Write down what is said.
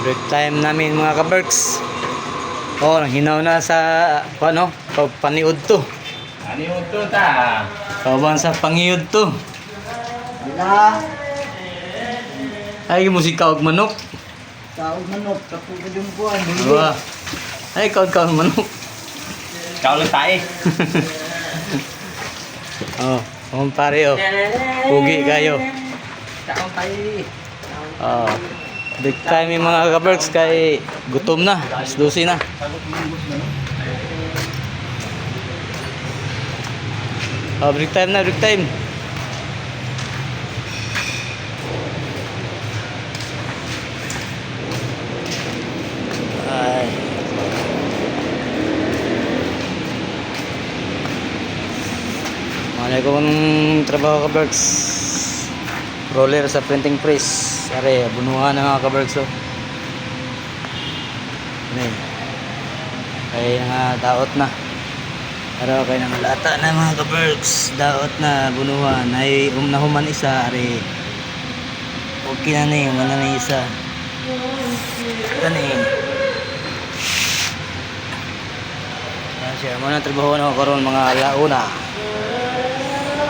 Break time namin mga kaberks. Oh, hinaw na sa ano, paniud to. Ano yung ito ta? Kawan sa pangiud to. Wala. Ay musika og manok. Taog manok. Kapag yung buwan. Diba? Ay kaon manok. Ikaw lang tayo. Oh, kumpare oh. Pugi kayo. Taog tayo. Oh. Break time yung mga kaberks kay gutom na. Alas 12 na. Oh, break time na, break time. Ay. Malay ko ng trabaho kaberks. Roller sa printing press. Are, bunuhan na mga kaberks oh. Ini. Ay nga daot na. Pero kay nang lata na mga kaberks. Daot na bunuhan. Ay nahuman isa are. Okay na ni, wala na isa. Kani. Yan siya, muna trabaho na ako karon mga alauna.